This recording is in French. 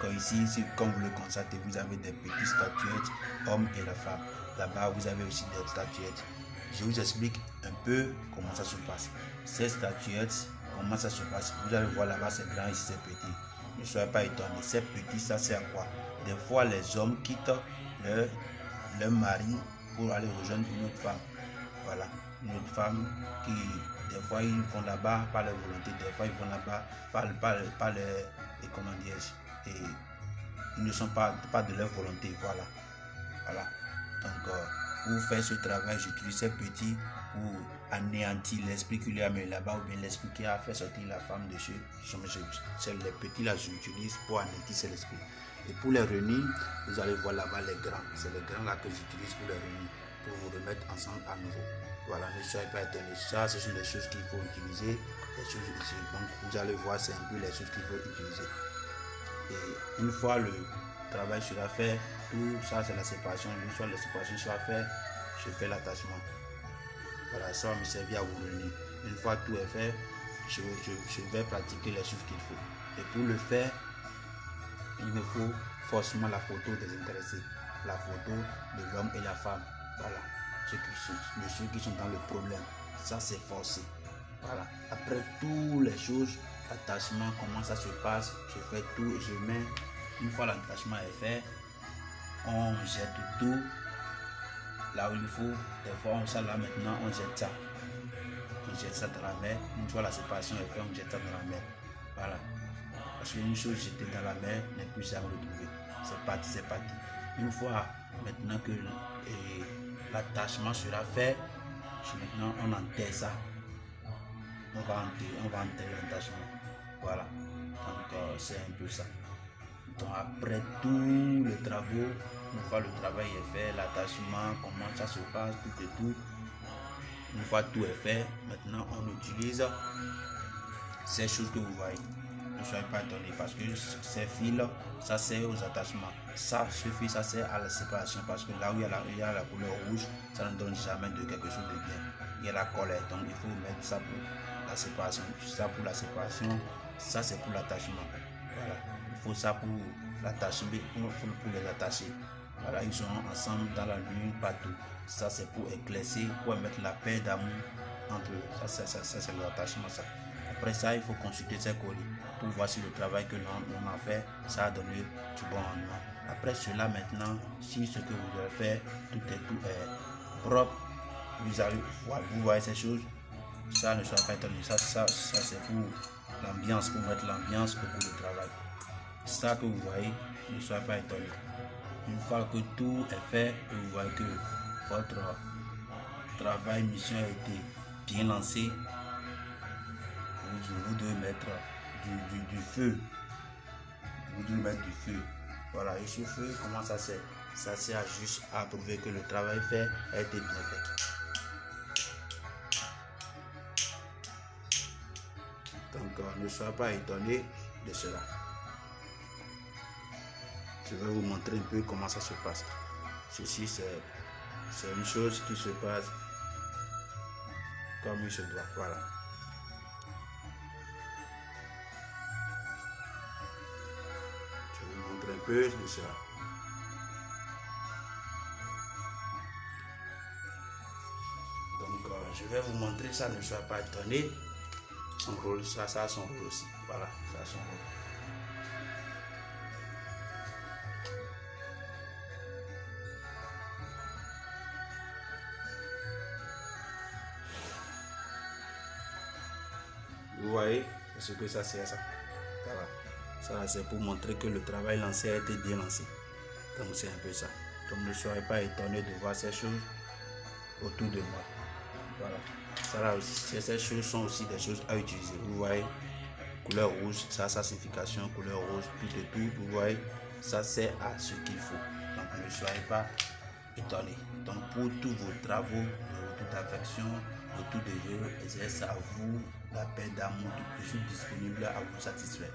Donc ici, comme vous le constatez, vous avez des petites statuettes, hommes et la femme. Là-bas, vous avez aussi des statuettes. Je vous explique un peu comment ça se passe. Ces statuettes, comment ça se passe. Vous allez voir là-bas, c'est grand, ici c'est petit. Ne soyez pas étonnés. C'est petit, ça sert à quoi? Des fois, les hommes quittent leur mari pour aller rejoindre une autre femme. Voilà, une autre femme qui, des fois, ils vont là-bas par leur volonté, des fois, ils vont là-bas par les, et comment dirais-je, et ils ne sont pas de leur volonté. Voilà. Donc, pour faire ce travail, j'utilise ces petits pour anéantir l'esprit qu'il y a là-bas, ou bien l'esprit qui a fait sortir la femme de chez. C'est les petits là, j'utilise pour anéantir cet esprit. Et pour les réunir, vous allez voir là-bas les grands. C'est les grands là que j'utilise pour les réunir, pour vous remettre ensemble à nouveau. Voilà, ne soyez pas étonnés. Ça, ce sont des choses qu'il faut utiliser. Les choses ici. Donc, vous allez voir, c'est un peu les choses qu'il faut utiliser. Et une fois le travail sera fait, tout ça c'est la séparation. Une fois la séparation sera faite, je fais l'attachement. Voilà, ça va me servir à vous réunir. Une fois tout est fait, je vais pratiquer les choses qu'il faut. Et pour le faire, il me faut forcément la photo des intéressés, la photo de l'homme et la femme. Voilà, ceux qui sont dans le problème. Ça c'est forcé. Voilà, après toutes les choses, l'attachement, comment ça se passe, je fais tout et je mets. Une fois l'attachement est fait, on jette tout là où il faut. Des fois, ça là maintenant, on jette ça. On jette ça dans la mer. Une fois la séparation est faite, on jette ça dans la mer. Voilà. Parce qu'une chose jetée dans la mer n'est plus à retrouver. C'est parti, c'est parti. Une fois maintenant que l'attachement sera fait, maintenant on enterre ça. On va enterrer l'attachement. Voilà. Donc c'est un peu ça. Donc après tous les travaux, une fois le travail est fait, l'attachement, comment ça se passe, tout et tout. Une fois tout est fait, maintenant on utilise ces choses que vous voyez. Ne soyez pas étonnés parce que ces fils, ça sert aux attachements. Ce fil, ça sert à la séparation parce que là où il y a la couleur rouge, ça ne donne jamais de quelque chose de bien. Il y a la colère, donc il faut mettre ça pour la séparation. Ça pour la séparation, ça c'est pour l'attachement. Voilà. Il faut ça pour l'attachement, pour les attacher. Voilà, ils sont ensemble dans la nuit, partout. Ça c'est pour éclaircir, pour mettre la paix d'amour entre eux. Ça c'est l'attachement, ça. Après ça, il faut consulter ces colis pour voir si le travail que l'on a fait, ça a donné du bon rendement. Après cela, maintenant, si ce que vous devez faire, tout est propre, vous voyez ces choses, ça ne sera pas étonné. Ça c'est pour l'ambiance, pour mettre l'ambiance au bout du travail. Ça que vous voyez, ne soyez pas étonné. Une fois que tout est fait, et vous voyez que votre travail, mission a été bien lancé, vous devez mettre du feu. Vous devez mettre du feu. Voilà, et ce feu, comment ça sert? Ça sert juste à prouver que le travail fait a été bien fait. Donc, ne soyez pas étonnés de cela. Je vais vous montrer un peu comment ça se passe. Ceci, c'est une chose qui se passe comme il se doit. Voilà. Je vais vous montrer un peu de cela. Donc, je vais vous montrer ça, ne soyez pas étonnés. Son rôle, ça a son rôle aussi. Voilà, ça a son rôle. Vous voyez, c'est ce que ça sert, ça. Ça, c'est pour montrer que le travail lancé a été bien lancé. Donc, c'est un peu ça. Donc, ne soyez pas étonnés de voir ces choses autour de moi. Voilà. Ça, là aussi, ces choses sont aussi des choses à utiliser. Vous voyez, couleur rouge, ça a sa signification. Couleur rose, tout et tout. Vous voyez, ça sert à ce qu'il faut. Donc, ne soyez pas étonnés. Donc, pour tous vos travaux, de toute affection, de tout désir, exerce à vous la paix d'amour. Je suis disponible à vous satisfaire.